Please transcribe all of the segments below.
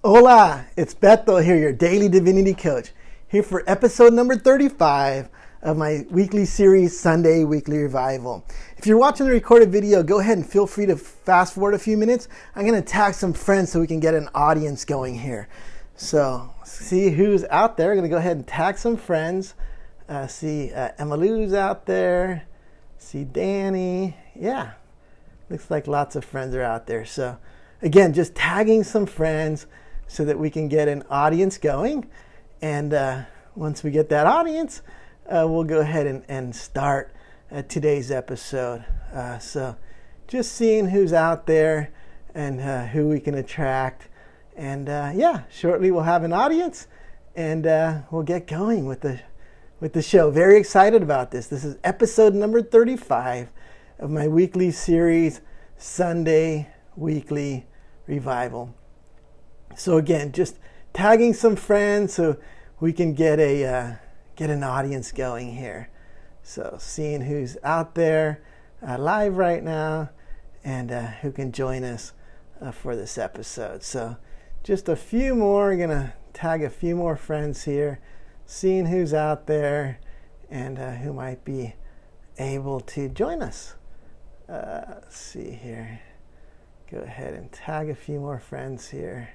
Hola, it's Beto here, your daily divinity coach, here for episode number 35 of my weekly series, Sunday Weekly Revival. If you're watching the recorded video, go ahead and feel free to fast forward a few minutes. I'm going to tag some friends so we can get an audience going here. So, see who's out there. I'm going to go ahead and tag some friends. See Angelou's out there. See Danny. Yeah, looks like lots of friends are out there. So, again, just tagging some friends so that we can get an audience going. And once we get that audience, we'll go ahead and start today's episode. So just seeing who's out there and who we can attract. And shortly we'll have an audience and we'll get going with the show. Very excited about this. This is episode number 35 of my weekly series, Sunday Weekly Revival. So again, just tagging some friends so we can get an audience going here. So seeing who's out there live right now and who can join us for this episode. So just a few more. I'm gonna tag a few more friends here, seeing who's out there and who might be able to join us. Let's see here. Go ahead and tag a few more friends here.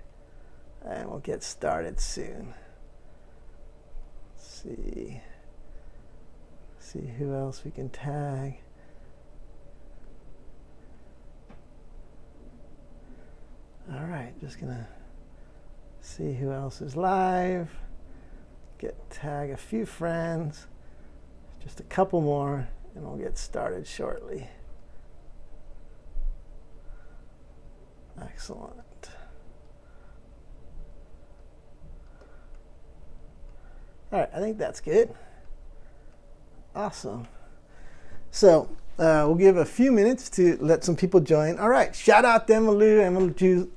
And we'll get started soon. See who else we can tag. All right, just gonna see who else is live. Tag a few friends. Just a couple more, and we'll get started shortly. Excellent. All right, I think that's good. Awesome. So we'll give a few minutes to let some people join. All right, shout out to Angelou.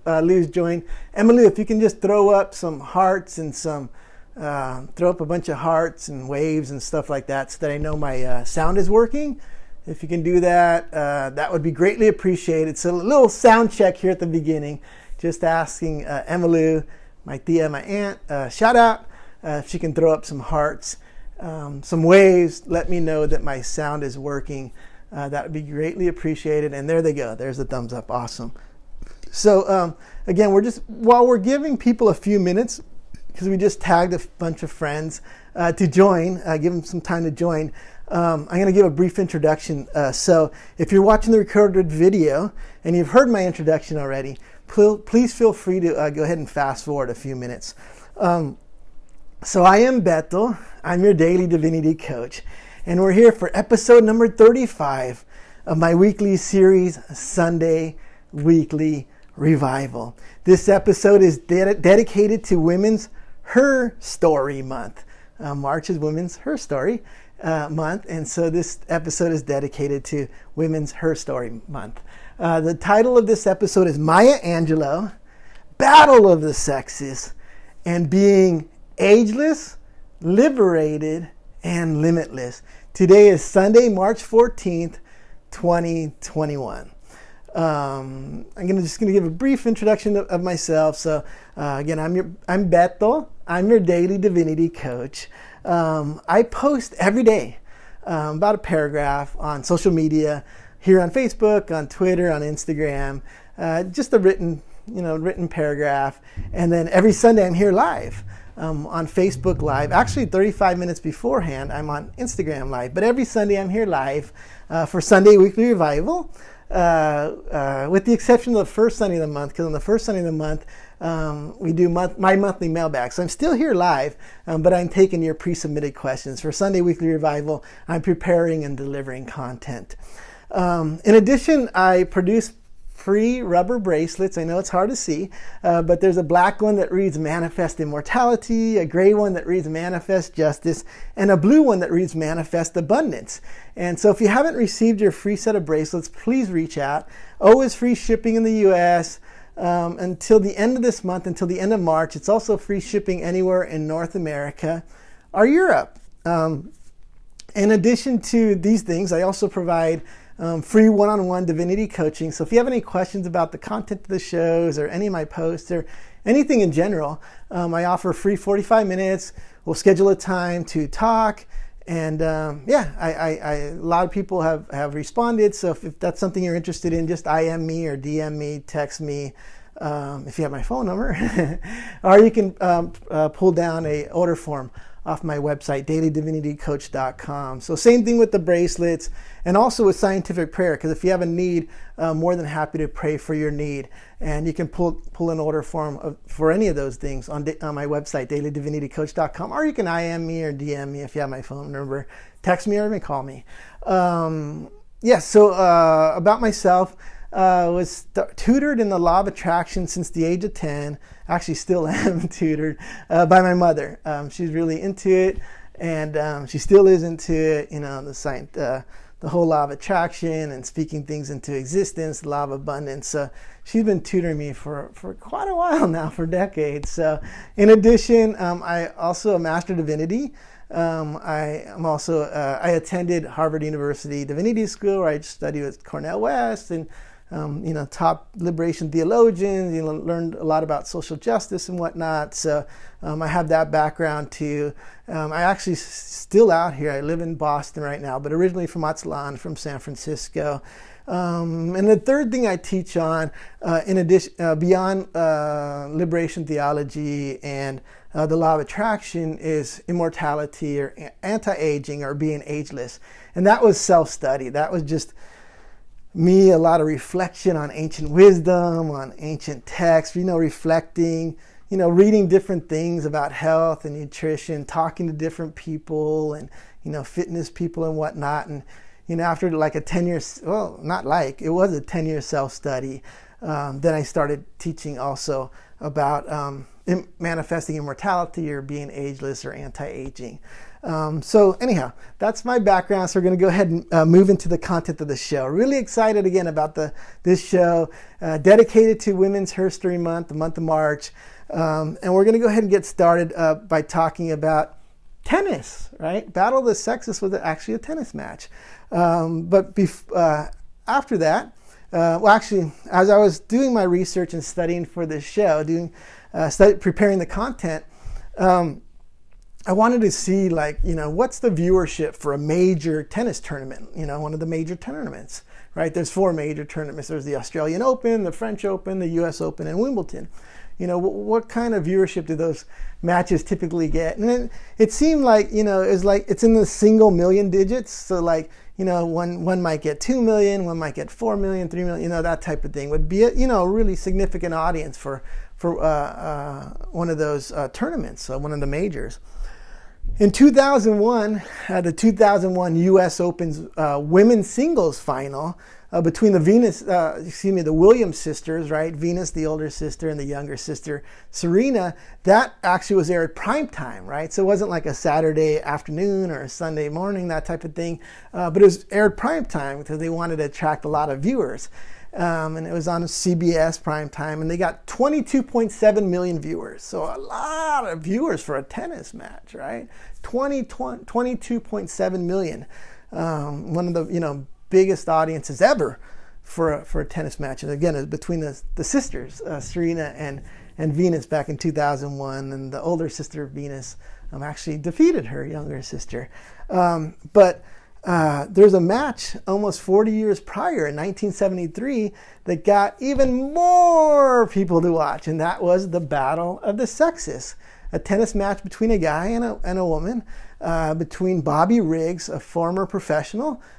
Angelou's joined. Angelou, if you can just throw up some hearts and throw up a bunch of hearts and waves and stuff like that so that I know my sound is working. If you can do that, that would be greatly appreciated. So a little sound check here at the beginning. Just asking Angelou, my tia, my aunt, shout out. If she can throw up some hearts, some waves, let me know that my sound is working. That would be greatly appreciated. And there they go. There's the thumbs up. Awesome. So again, while we're giving people a few minutes, because we just tagged a bunch of friends to join, give them some time to join. I'm going to give a brief introduction. So if you're watching the recorded video and you've heard my introduction already, please feel free to go ahead and fast forward a few minutes. So I am Beto. I'm your daily divinity coach. And we're here for episode number 35 of my weekly series, Sunday Weekly Revival. This episode is dedicated to Women's Her Story Month. March is Women's Her Story Month. And so this episode is dedicated to Women's Her Story Month. The title of this episode is Maya Angelou, Battle of the Sexes, and Being Ageless, Liberated, and Limitless. Today is Sunday, March 14th, 2021. I'm just gonna give a brief introduction of myself. So again, I'm Beto. I'm your daily divinity coach. I post every day about a paragraph on social media, here on Facebook, on Twitter, on Instagram, just a written paragraph, and then every Sunday I'm here live. On Facebook Live. Actually, 35 minutes beforehand, I'm on Instagram Live. But every Sunday, I'm here live for Sunday Weekly Revival, with the exception of the first Sunday of the month, because on the first Sunday of the month, we do my monthly mailbag. So I'm still here live, but I'm taking your pre-submitted questions. For Sunday Weekly Revival, I'm preparing and delivering content. In addition, I produce free rubber bracelets. I know it's hard to see, but there's a black one that reads Manifest Immortality, a gray one that reads Manifest Justice, and a blue one that reads Manifest Abundance. And so if you haven't received your free set of bracelets, please reach out. Always free shipping in the U.S. Until the end of this month, until the end of March. It's also free shipping anywhere in North America or Europe. In addition to these things, I also provide free one-on-one divinity coaching. So if you have any questions about the content of the shows or any of my posts or anything in general, I offer free 45 minutes. We'll schedule a time to talk. And a lot of people have responded. So if that's something you're interested in, just IM me or DM me, text me if you have my phone number. Or you can pull down a order form off my website, dailydivinitycoach.com. So same thing with the bracelets and also with scientific prayer, because if you have a need, more than happy to pray for your need. And you can pull an order form for any of those things on my website, dailydivinitycoach.com, or you can IM me or DM me if you have my phone number. Text me or even call me. So about myself, was tutored in the law of attraction since the age of 10. Actually still am tutored by my mother. She's really into it, and she still is into it, the whole law of attraction and speaking things into existence, the law of abundance. So she's been tutoring me for quite a while now, for decades. So in addition, I also a Master Divinity. I attended Harvard University Divinity School, where I studied with Cornel West and top liberation theologians. Learned a lot about social justice and whatnot. So I have that background too. I actually still out here. I live in Boston right now, but originally from Atlan, from San Francisco. And the third thing I teach on, in addition, beyond liberation theology and the law of attraction, is immortality or anti-aging or being ageless. And that was self-study. That was just me, a lot of reflection on ancient wisdom, on ancient texts, reflecting, reading different things about health and nutrition, talking to different people and, fitness people and whatnot. And, after like a 10-year, it was a 10-year self-study. Then I started teaching also about manifesting immortality or being ageless or anti-aging. So anyhow, that's my background. So we're going to go ahead and move into the content of the show. Really excited again about this show, dedicated to Women's History Month, the month of March. And we're going to go ahead and get started by talking about tennis, right? Battle of the Sexes was actually a tennis match. But after that, as I was doing my research and studying for this show, preparing the content, I wanted to see, what's the viewership for a major tennis tournament, one of the major tournaments, right? There's 4 major tournaments. There's the Australian Open, the French Open, the US Open, and Wimbledon. What kind of viewership do those matches typically get? And then it seemed like, it's in the single million digits. So one might get 2 million, one might get 4 million, 3 million, that type of thing would be a really significant audience for one of those tournaments, one of the majors. In 2001, the 2001 U.S. Open's women's singles final between the Williams sisters, right? Venus, the older sister, and the younger sister, Serena, that actually was aired prime time, right? So it wasn't like a Saturday afternoon or a Sunday morning, that type of thing, but it was aired prime time because they wanted to attract a lot of viewers. And it was on CBS prime time, and they got 22.7 million viewers. So a lot of viewers for a tennis match, right? 22.7 million. One of the biggest audiences ever for a tennis match. And again, it was between the sisters, Serena and Venus, back in 2001. And the older sister, Venus, actually defeated her younger sister. But there's a match almost 40 years prior in 1973 that got even more people to watch, and that was the Battle of the Sexes, a tennis match between a guy and a woman, between Bobby Riggs, a former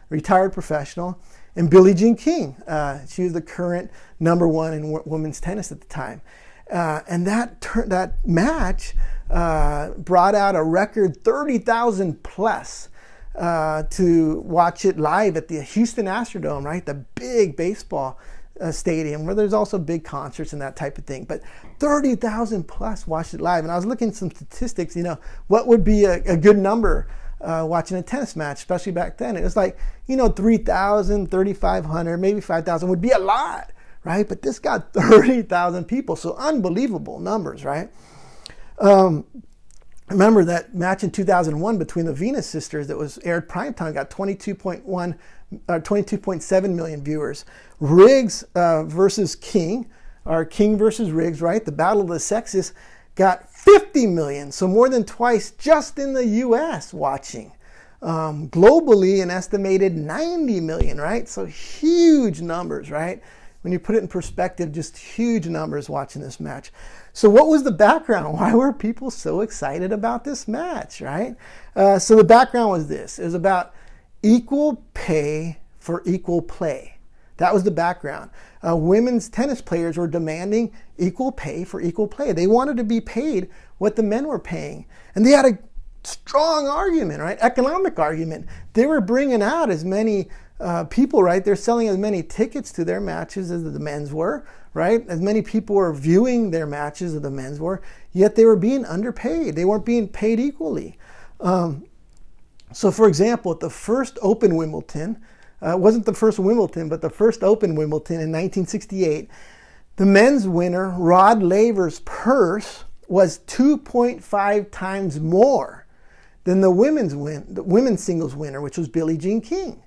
retired professional, and Billie Jean King. She was the current number 1 in women's tennis at the time. And that match brought out a record 30,000 plus to watch it live at the Houston Astrodome, right? The big baseball stadium where there's also big concerts and that type of thing. But 30,000 plus watched it live. And I was looking at some statistics, what would be a good number watching a tennis match, especially back then. It was 3,000, 3,500, maybe 5,000 would be a lot, right? But this got 30,000 people. So unbelievable numbers, right? Remember that match in 2001 between the Venus sisters that was aired primetime got 22.7 million viewers. Riggs versus King, or King versus Riggs, right? The Battle of the Sexes got 50 million, so more than twice just in the US watching. Globally, an estimated 90 million, right? So huge numbers, right? When you put it in perspective, just huge numbers watching this match. So what was the background? Why were people so excited about this match, right? So the background was this. It was about equal pay for equal play. That was the background. Women's tennis players were demanding equal pay for equal play. They wanted to be paid what the men were paying. And they had a strong argument, right? Economic argument. They were bringing out as many people, right? They're selling as many tickets to their matches as the men's were, right? As many people were viewing their matches as the men's were, yet they were being underpaid. They weren't being paid equally. So for example, at the first Open Wimbledon, wasn't the first Wimbledon, but the first Open Wimbledon in 1968, the men's winner, Rod Laver's purse was 2.5 times more than the women's singles winner, which was Billie Jean King.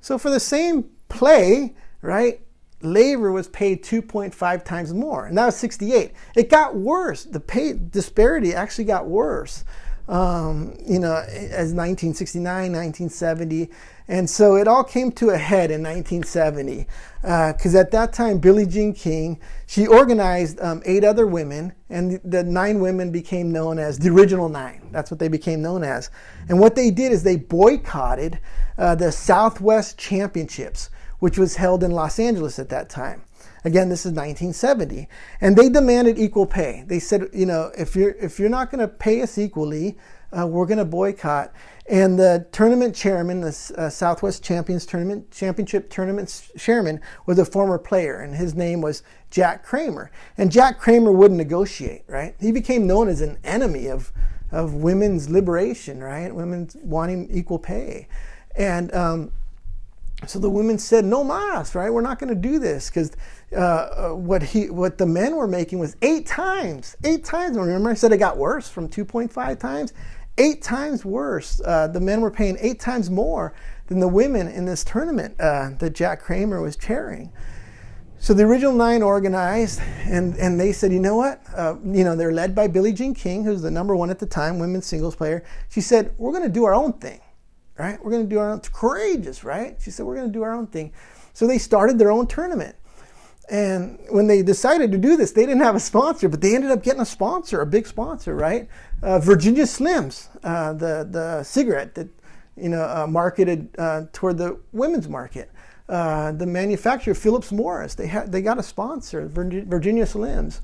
So for the same play, right, Laver was paid 2.5 times more, and that was 68. It got worse. The pay disparity actually got worse, as 1969, 1970. And so it all came to a head in 1970, because at that time, Billie Jean King, she organized 8 other women, and the 9 women became known as the original 9. That's what they became known as. And what they did is they boycotted the Southwest Championships, which was held in Los Angeles at that time. Again, this is 1970. And they demanded equal pay. They said, if you're not going to pay us equally, we're going to boycott. And the tournament chairman, the Southwest Championship Tournament chairman, was a former player, and his name was Jack Kramer. And Jack Kramer wouldn't negotiate, right? He became known as an enemy of women's liberation, right? Women's wanting equal pay. And so the women said, no mas, right? We're not going to do this, because what the men were making was 8 times. 8 times. Remember I said it got worse from 2.5 times? 8 times worse. The men were paying 8 times more than the women in this tournament that Jack Kramer was chairing. So the original 9 organized, and they said, you know what? They're led by Billie Jean King, who's the number 1 at the time, women's singles player. She said, we're going to do our own thing, right? We're going to do our own. It's courageous, right? She said, we're going to do our own thing. So they started their own tournament. And when they decided to do this, they didn't have a sponsor, but they ended up getting a sponsor, a big sponsor, right? Virginia Slims, the cigarette that marketed toward the women's market. The manufacturer Philip Morris, they got a sponsor, Virginia Slims.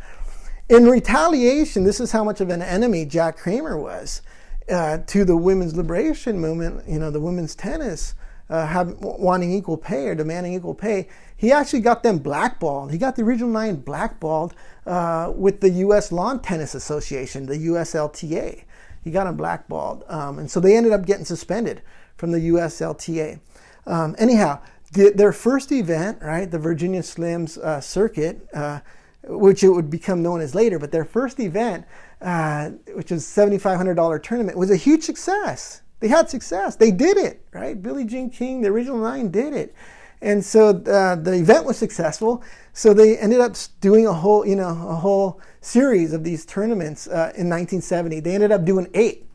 In retaliation, this is how much of an enemy Jack Kramer was to the women's liberation movement. The women's tennis wanting equal pay or demanding equal pay. He actually got them blackballed. He got the original 9 blackballed with the U.S. Lawn Tennis Association, the USLTA. He got them blackballed. And so they ended up getting suspended from the USLTA. Anyhow, their first event, right, the Virginia Slims circuit, which it would become known as later, but their first event, which was $7,500 tournament, was a huge success. They had success. They did it, right? Billie Jean King, the original 9, did it. And so the event was successful. So they ended up doing a whole series of these tournaments in 1970. They ended up doing 8.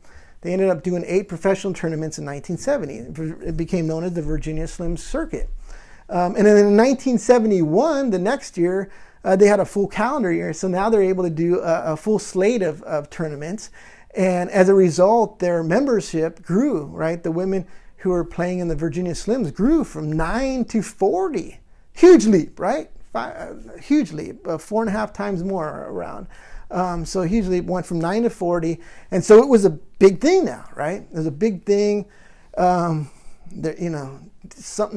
They ended up doing 8 professional tournaments in 1970. It became known as the Virginia Slims Circuit. And then in 1971, the next year, they had a full calendar year. So now they're able to do a full slate of tournaments. And as a result, their membership grew, right? The women who were playing in the Virginia Slims grew from 9 to 40. Huge leap, right? Huge leap, 4.5 times more around. So huge leap, went from 9 to 40. And so it was a big thing now, right? It was a big thing, something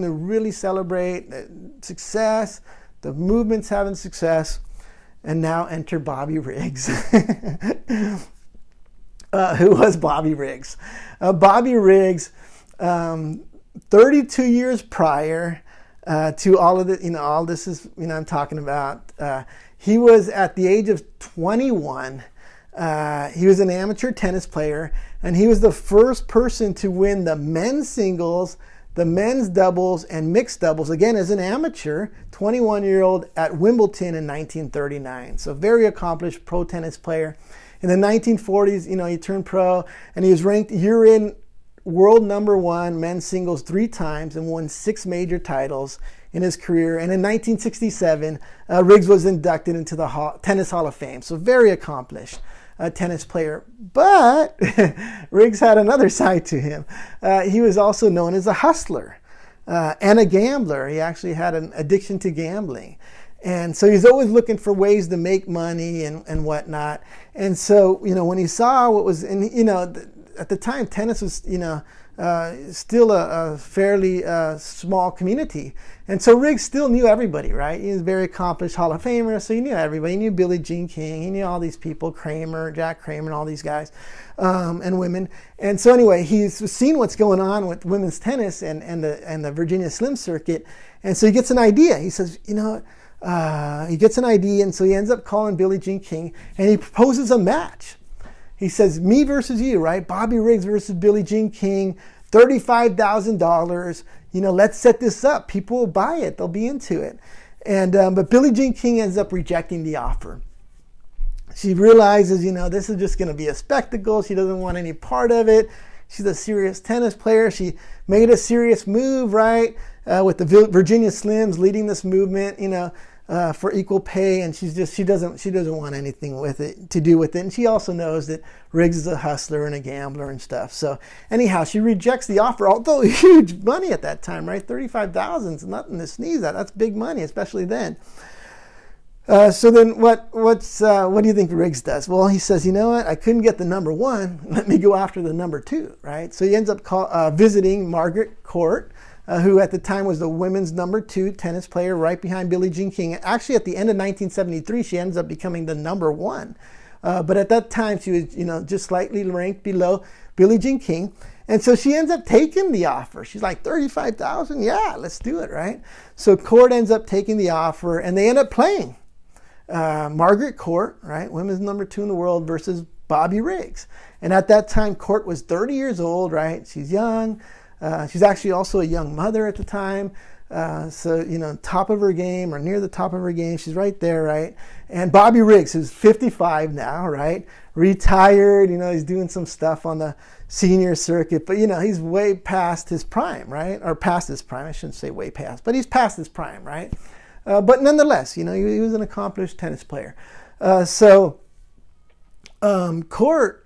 to really celebrate, success, the movement's having success. And now enter Bobby Riggs. Who was Bobby Riggs? Bobby Riggs, 32 years prior to all of the, all this is, I'm talking about. He was at the age of 21, He was an amateur tennis player, and he was the first person to win the men's singles, the men's doubles, and mixed doubles, again as an amateur, 21-year-old at Wimbledon in 1939. So very accomplished pro tennis player. In the 1940s, he turned pro, and he was ranked year-in world number 1 men's singles 3 times and won 6 major titles in his career. And in 1967, Riggs was inducted into the Tennis Hall of Fame. So very accomplished tennis player. But Riggs had another side to him. He was also known as a hustler and a gambler. He actually had an addiction to gambling. And so he's always looking for ways to make money and whatnot. And so, when he saw what was, at the time, tennis was, still a fairly small community. And so Riggs still knew everybody, right? He was a very accomplished Hall of Famer, so he knew everybody. He knew Billie Jean King. He knew all these people, Jack Kramer, and all these guys and women. And so anyway, he's seen what's going on with women's tennis and the Virginia Slim circuit. And so he gets an idea. He says, he gets an idea, and so he ends up calling Billie Jean King, and he proposes a match. He says, me versus you, right? Bobby Riggs versus Billie Jean King, $35,000. Let's set this up. People will buy it. They'll be into it. And but Billie Jean King ends up rejecting the offer. She realizes, this is just going to be a spectacle. She doesn't want any part of it. She's a serious tennis player. She made a serious move, right? With the Virginia Slims leading this movement, for equal pay, and she doesn't want anything to do with it. And she also knows that Riggs is a hustler and a gambler and stuff. So anyhow, she rejects the offer, although huge money at that time, right? $35,000 is nothing to sneeze at. That's big money, especially then. So then what do you think Riggs does? Well, he says, I couldn't get the number 1. Let me go after the number 2, right? So he ends up visiting Margaret Court, who at the time was the women's number 2 tennis player, right behind Billie Jean King. Actually, at the end of 1973, she ends up becoming the number 1. But at that time, she was, just slightly ranked below Billie Jean King. And so she ends up taking the offer. She's like, $35,000? Yeah, let's do it, right? So Court ends up taking the offer, and they end up playing. Margaret Court, right, women's number 2 in the world, versus Bobby Riggs. And at that time, Court was 30 years old, right? She's young. She's actually also a young mother at the time. So, top of her game or near the top of her game. She's right there, right? And Bobby Riggs, who's 55 now, right? Retired, he's doing some stuff on the senior circuit, but, he's way past his prime, right? Or past his prime. I shouldn't say way past, but he's past his prime, right? But nonetheless, he was an accomplished tennis player. Court,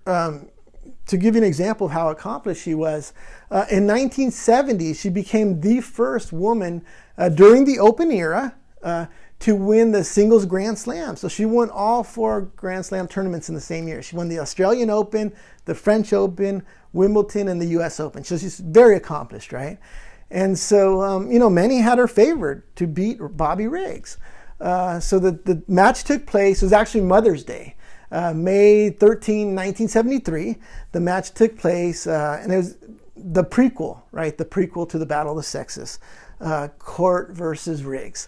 to give you an example of how accomplished she was, in 1970, she became the first woman during the Open era to win the singles Grand Slam. So she won all 4 Grand Slam tournaments in the same year. She won the Australian Open, the French Open, Wimbledon, and the US Open. So she's very accomplished, right? And so, many had her favored to beat Bobby Riggs. So the match took place. It was actually Mother's Day. May 13, 1973, the match took place, and it was the prequel, right? The prequel to the Battle of the Sexes, Court versus Riggs.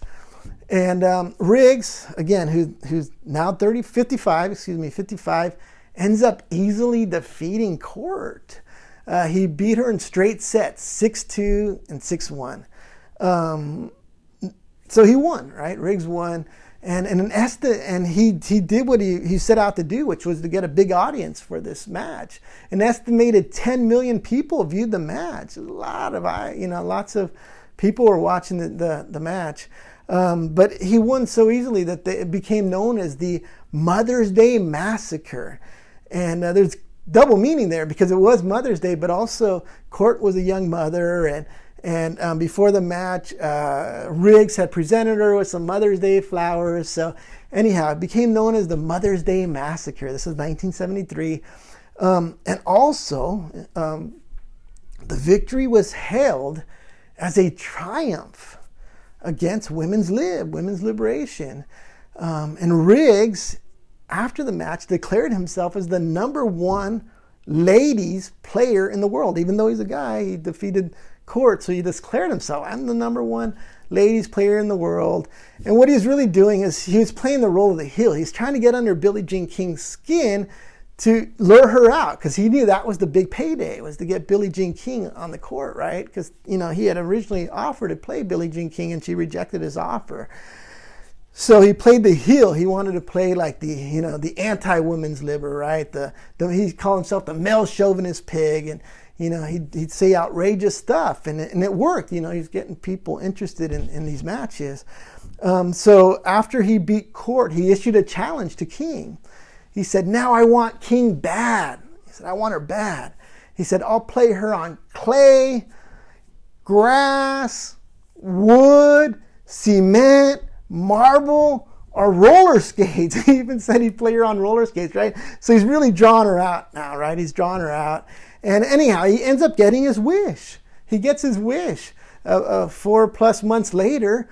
And Riggs, again, who's now 55, ends up easily defeating Court. He beat her in straight sets, 6-2 and 6-1. So he won, right? Riggs won. And he did what he set out to do, which was to get a big audience for this match. An estimated 10 million people viewed the match. Lots of people were watching the match. But he won so easily that it became known as the Mother's Day Massacre. And there's double meaning there, because it was Mother's Day, but also Court was a young mother, and before the match, Riggs had presented her with some Mother's Day flowers. So anyhow, it became known as the Mother's Day Massacre. This was 1973. And also, the victory was hailed as a triumph against women's liberation. And Riggs, after the match, declared himself as the number 1 ladies player in the world. Even though he's a guy, he defeated Court, so he declared himself, I'm the number 1 ladies player in the world. And what he's really doing is he was playing the role of the heel. He's trying to get under Billie Jean King's skin to lure her out, because he knew that was the big payday, was to get Billie Jean King on the court, right? Because, he had originally offered to play Billie Jean King, and she rejected his offer. So he played the heel. He wanted to play like the anti-women's liber, right? He called himself the male chauvinist pig, and he'd say outrageous stuff, and it worked. He's getting people interested in these matches. So after he beat Court, he issued a challenge to King. He said, "Now I want King bad." He said, "I want her bad." He said, "I'll play her on clay, grass, wood, cement, marble, or roller skates." He even said he'd play her on roller skates, right? So he's really drawing her out now, right? He's drawing her out. And anyhow, he ends up getting his wish. He gets his wish. 4+ months later,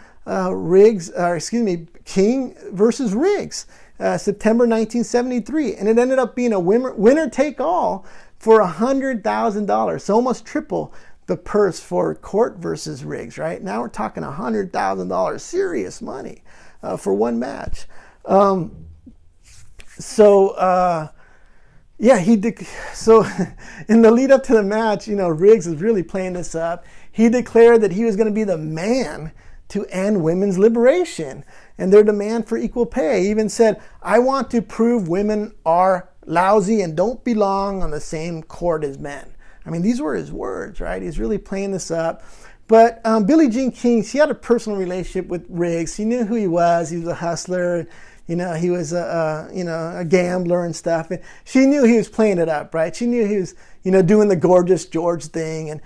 King versus Riggs, September 1973. And it ended up being a winner-take-all for $100,000. So almost triple the purse for Court versus Riggs, right? Now we're talking $100,000, serious money for one match. So in the lead up to the match, Riggs is really playing this up. He declared that he was going to be the man to end women's liberation and their demand for equal pay. He even said, "I want to prove women are lousy and don't belong on the same court as men." I mean, these were his words, right? He's really playing this up. But Billie Jean King, she had a personal relationship with Riggs. She knew who he was. He was a hustler. He was a gambler and stuff. And she knew he was playing it up, right? She knew he was, doing the Gorgeous George thing and,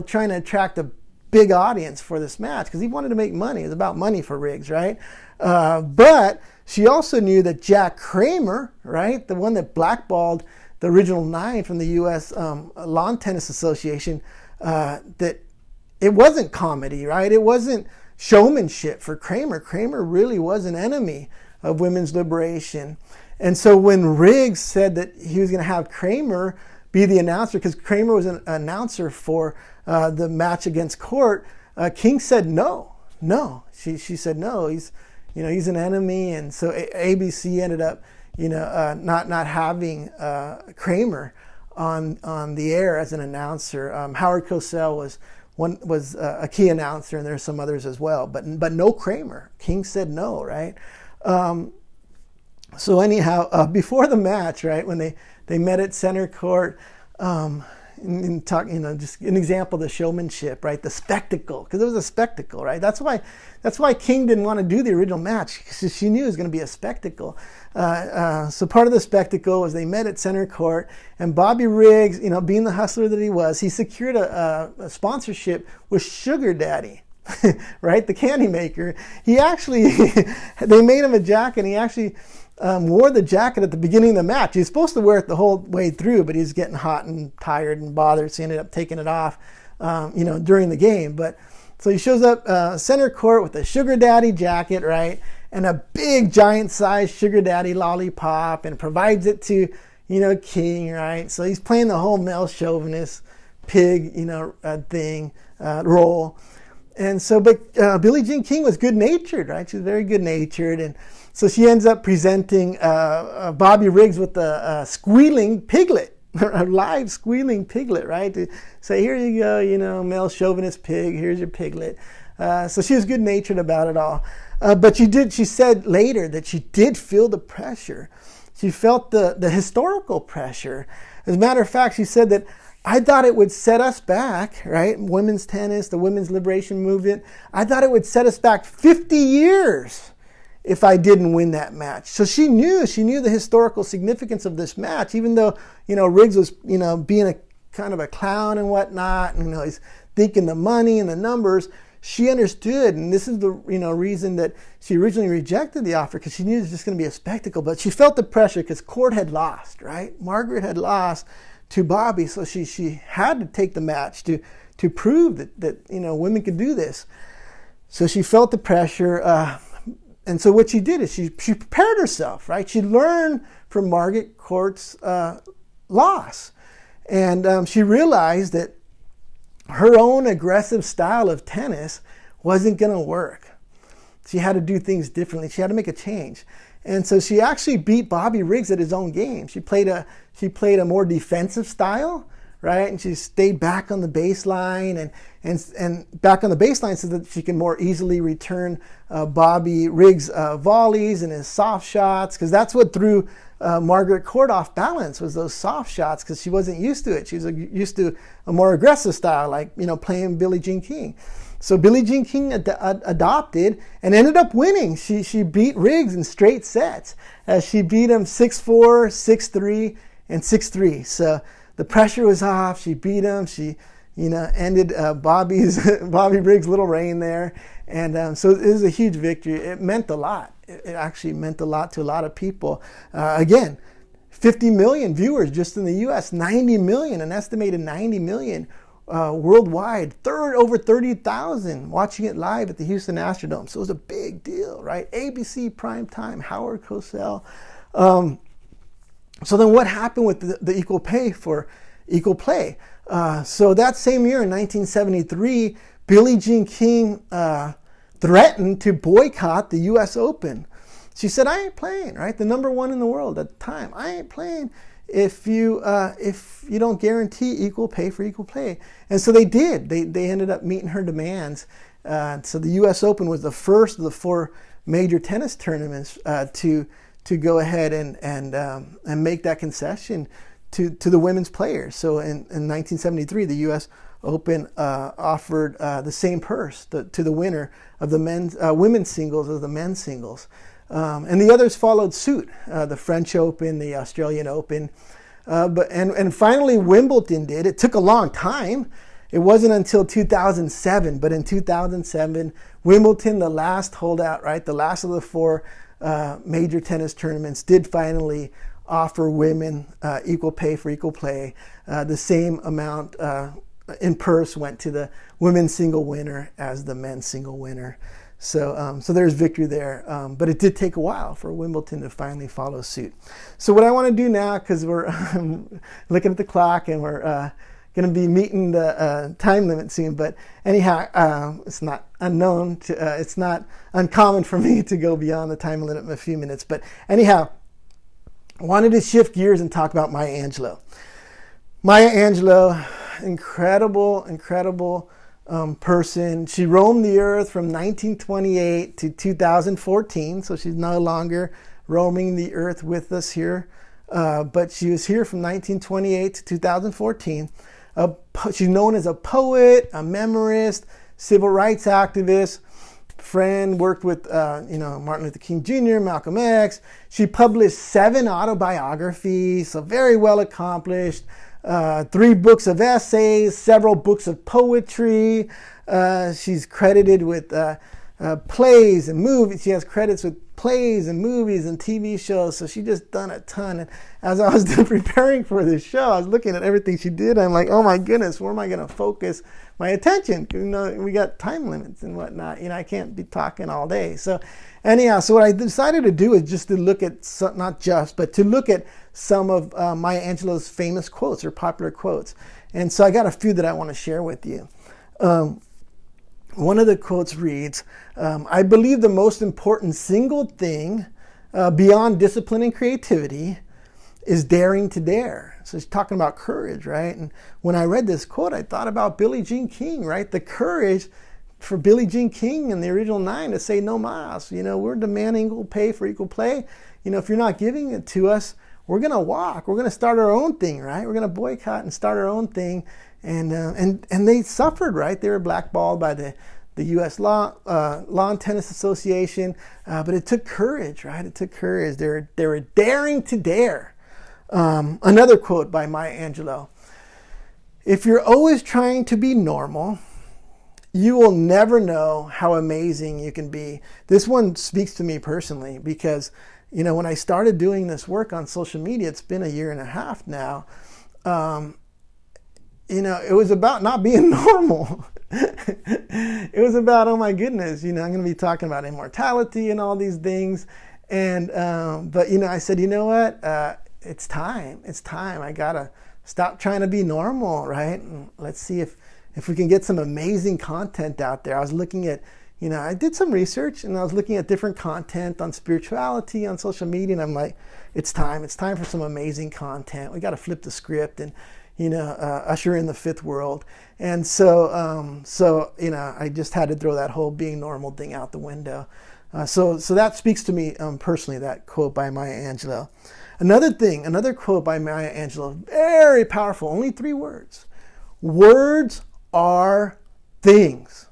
trying to attract a big audience for this match because he wanted to make money. It was about money for Riggs, right? But she also knew that Jack Kramer, right, the one that blackballed the original 9 from the U.S. Lawn Tennis Association, that it wasn't comedy, right? It wasn't showmanship for Kramer. Kramer really was an enemy of women's liberation. And so when Riggs said that he was going to have Kramer be the announcer, because Kramer was an announcer for the match against Court, King said no. She said no. He's an enemy, and so ABC ended up not having Kramer on the air as an announcer. Howard Cosell was a key announcer, and there's some others as well, but no Kramer. King said no, right? So anyhow, before the match, right, when they met at center court, and talk, just an example of the showmanship, right, the spectacle, because it was a spectacle, right? That's why King didn't want to do the original match, because she knew it was going to be a spectacle. So part of the spectacle was they met at center court, and Bobby Riggs, being the hustler that he was, he secured a sponsorship with Sugar Daddy. Right, the candy maker. He actually, they made him a jacket, and he actually wore the jacket at the beginning of the match. He was supposed to wear it the whole way through, but he was getting hot and tired and bothered, so he ended up taking it off, during the game. But so he shows up center court with a Sugar Daddy jacket, right, and a big giant-sized Sugar Daddy lollipop, and provides it to, King, right. So he's playing the whole male chauvinist pig, role. And so, but Billie Jean King was good-natured, right? She was very good-natured. And so she ends up presenting Bobby Riggs with a squealing piglet, a live squealing piglet, right? To say, here you go, male chauvinist pig, here's your piglet. So she was good-natured about it all. But she said later that she did feel the pressure. She felt the historical pressure. As a matter of fact, she said that, "I thought it would set us back," right? Women's tennis, the women's liberation movement. "I thought it would set us back 50 years if I didn't win that match." So she knew the historical significance of this match, even though, Riggs was, being a kind of a clown and whatnot, and, he's thinking the money and the numbers. She understood, and this is the, reason that she originally rejected the offer, because she knew it was just going to be a spectacle, but she felt the pressure because Court had lost, right? Margaret had lost to Bobby, so she had to take the match to prove that women could do this. So she felt the pressure, and so what she did is she prepared herself, right? She learned from Margaret Court's loss, and she realized that her own aggressive style of tennis wasn't going to work. She had to do things differently. She had to make a change. And so she actually beat Bobby Riggs at his own game. She played a more defensive style, right? And she stayed back on the baseline and back on the baseline so that she can more easily return Bobby Riggs' volleys and his soft shots, because that's what threw Margaret Court off balance, was those soft shots, because she wasn't used to it. She was used to a more aggressive style, like, playing Billie Jean King. So Billie Jean King adopted and ended up winning. She beat Riggs in straight sets. She beat him 6-4, 6-3, and 6-3. So the pressure was off. She beat him. She, ended Bobby Riggs' little reign there. And so it was a huge victory. It meant a lot. It actually meant a lot to a lot of people. Again, 50 million viewers just in the U.S., 90 million, an estimated 90 million worldwide, over 30,000 watching it live at the Houston Astrodome. So it was a big deal, right? ABC primetime, Howard Cosell. So then what happened with the equal pay for equal play? So that same year in 1973, Billie Jean King threatened to boycott the U.S. Open. She said, I ain't playing, right? The number one in the world at the time. I ain't playing if you don't guarantee equal pay for equal play. And so they did. They ended up meeting her demands. So the U.S. Open was the first of the 4 major tennis tournaments to go ahead and make that concession to the women's players. So in 1973, the U.S. Open offered the same purse to the winner of the women's singles as the men's singles. And the others followed suit, the French Open, the Australian Open. And finally Wimbledon did. It took a long time. It wasn't until 2007, but in 2007, Wimbledon, the last holdout, right, the last of the 4 major tennis tournaments, did finally offer women equal pay for equal play. The same amount in purse went to the women's single winner as the men's single winner. So there's victory there. But it did take a while for Wimbledon to finally follow suit. So what I want to do now, because we're looking at the clock and we're going to be meeting the time limit soon. But anyhow, it's not unknown. It's not uncommon for me to go beyond the time limit of a few minutes. But anyhow, I wanted to shift gears and talk about Maya Angelou. Maya Angelou, incredible person. She roamed the earth from 1928 to 2014, so she's no longer roaming the earth with us here. But she was here from 1928 to 2014. She's known as a poet, a memorist, civil rights activist, friend, worked with Martin Luther King Jr., Malcolm X. She published 7 autobiographies, so very well accomplished. 3 books of essays, several books of poetry. She's credited with plays and movies. She has credits with plays and movies and TV shows. So she just done a ton. And as I was preparing for this show, I was looking at everything she did. I'm like, oh my goodness, where am I going to focus my attention? We got time limits and whatnot. I can't be talking all day. So anyhow, so what I decided to do is just to look at, but to look at some of Maya Angelou's famous quotes or popular quotes. And so I got a few that I want to share with you. One of the quotes reads, I believe the most important single thing beyond discipline and creativity is daring to dare. So she's talking about courage, right? And when I read this quote, I thought about Billie Jean King, right? The courage for Billie Jean King in the original 9 to say no mas. We're demanding equal pay for equal play. If you're not giving it to us, we're going to walk. We're going to start our own thing, right? We're going to boycott and start our own thing. And they suffered, right? They were blackballed by the U.S. Lawn Tennis Association. But it took courage, right? It took courage. They were daring to dare. Another quote by Maya Angelou. If you're always trying to be normal, you will never know how amazing you can be. This one speaks to me personally because, when I started doing this work on social media, it's been 1.5 years now. It was about not being normal. It was about, oh my goodness, I'm going to be talking about immortality and all these things. And, but I said, you know what? It's time. I got to stop trying to be normal, right? And let's see if we can get some amazing content out there. I was looking at, I did some research and I was looking at different content on spirituality on social media, and I'm like, it's time for some amazing content. We got to flip the script and, usher in the fifth world. And so I just had to throw that whole being normal thing out the window. So that speaks to me personally, that quote by Maya Angelou. Another quote by Maya Angelou, very powerful, only 3 words. Words are things.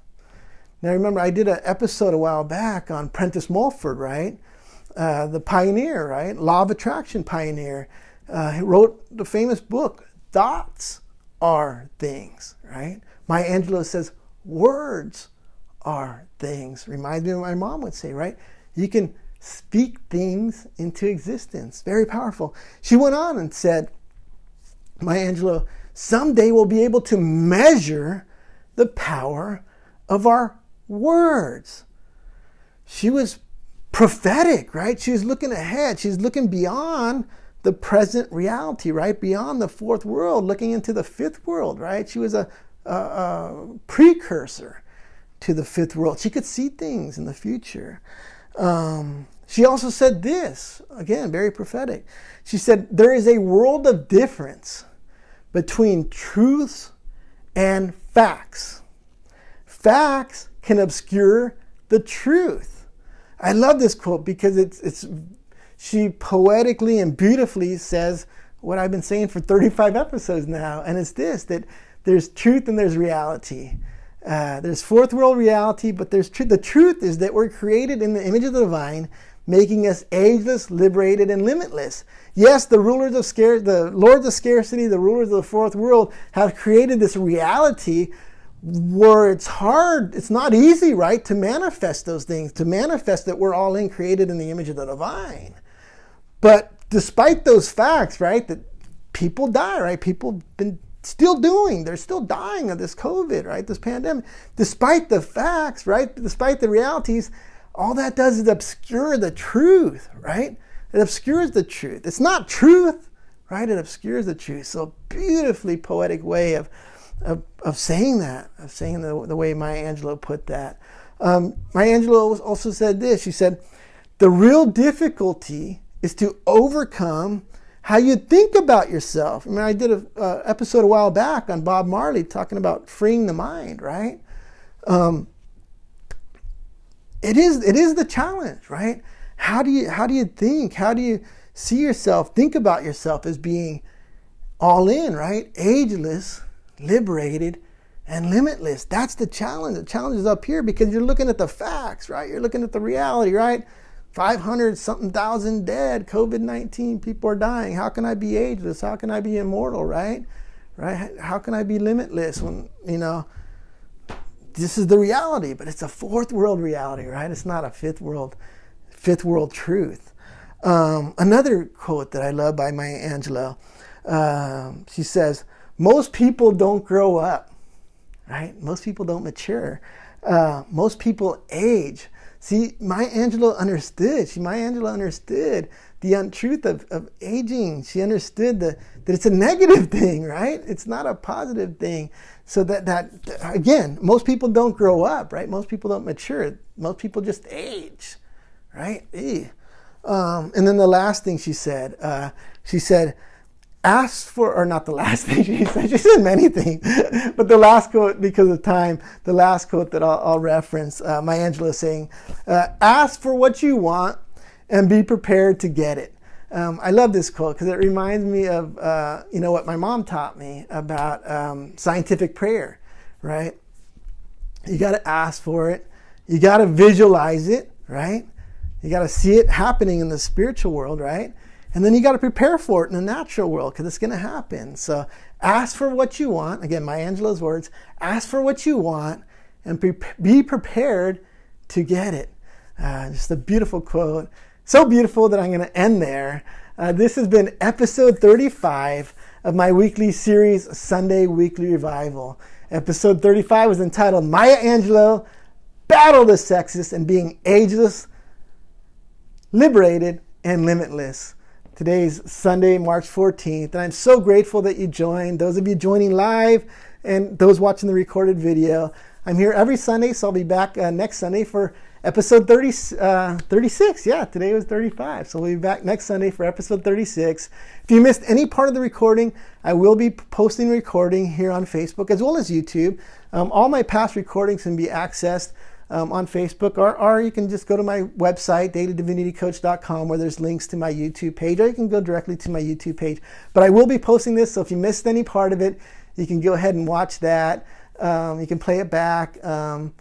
Now remember, I did an episode a while back on Prentice Mulford, right? The pioneer, right? Law of attraction pioneer. He wrote the famous book, Thoughts Are Things, right? Maya Angelou says, words are things. Reminds me of what my mom would say, right? You can speak things into existence. Very powerful. She went on and said, Maya Angelou, someday we'll be able to measure the power of our words. She was prophetic, right? She was looking ahead. She's looking beyond the present reality, right? Beyond the fourth world, looking into the fifth world, right? She was a precursor to the fifth world. She could see things in the future. She also said this, again, very prophetic. She said, there is a world of difference between truths and facts. Facts can obscure the truth. I love this quote because she poetically and beautifully says what I've been saying for 35 episodes now, and it's this, that there's truth and there's reality. There's fourth world reality, but there's truth. The truth is that we're created in the image of the divine, making us ageless, liberated, and limitless. Yes, the lords of scarcity, the rulers of the fourth world have created this reality where it's hard, it's not easy, right, to manifest those things, to manifest that we're all created in the image of the divine. But despite those facts, right, that people die, right, people been they're still dying of this COVID, right, this pandemic. Despite the facts, right, despite the realities, all that does is obscure the truth, right? It obscures the truth. It's not truth, right? It obscures the truth. So beautifully poetic way of saying that, of saying the way Maya Angelou put that. Maya Angelou also said this. She said, the real difficulty is to overcome how you think about yourself. I mean, I did an episode a while back on Bob Marley talking about freeing the mind, right? It is the challenge, right? How do you think? How do you see yourself? Think about yourself as being all in, right? Ageless, liberated, and limitless. That's the challenge. The challenge is up here because you're looking at the facts, right? You're looking at the reality, right? 500-something thousand dead, COVID-19, people are dying. How can I be ageless? How can I be immortal, right? Right? How can I be limitless when, this is the reality, but it's a fourth world reality, right? It's not a fifth world truth. Another quote that I love by Maya Angelou, she says, most people don't grow up, right? Most people don't mature. Most people age. See, Maya Angelou understood the untruth of aging. She understood that it's a negative thing, right? It's not a positive thing. So that again, most people don't grow up, right? Most people don't mature. Most people just age, right? And then the last thing she said, ask for, or not the last thing she said many things, but the last quote, because of time, the last quote that I'll reference, Maya Angelou saying, ask for what you want and be prepared to get it. I love this quote because it reminds me of, what my mom taught me about scientific prayer, right? You got to ask for it. You got to visualize it, right? You got to see it happening in the spiritual world, right? And then you got to prepare for it in the natural world because it's going to happen. So ask for what you want. Again, Maya Angelou's words, ask for what you want and be prepared to get it. Just a beautiful quote. So beautiful that I'm going to end there. This has been episode 35 of my weekly series, Sunday Weekly Revival. Episode 35 was entitled Maya Angelou, Battle the Sexes and Being Ageless, Liberated, and Limitless. Today's Sunday, March 14th, and I'm so grateful that you joined. Those of you joining live and those watching the recorded video, I'm here every Sunday, so I'll be back next Sunday for episode 36. Yeah, today was 35. So we'll be back next Sunday for episode 36. If you missed any part of the recording, I will be posting recording here on Facebook as well as YouTube. All my past recordings can be accessed on Facebook, or you can just go to my website, dailydivinitycoach.com, where there's links to my YouTube page, or you can go directly to my YouTube page. But I will be posting this, so if you missed any part of it, you can go ahead and watch that. You can play it back. So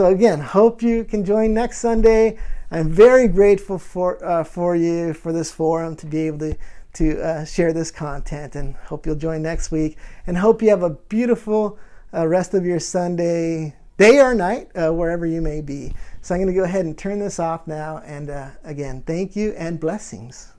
again, hope you can join next Sunday. I'm very grateful for you, for this forum, to be able to share this content, and hope you'll join next week, and hope you have a beautiful rest of your Sunday, day or night, wherever you may be. So I'm going to go ahead and turn this off now, and again, thank you and blessings.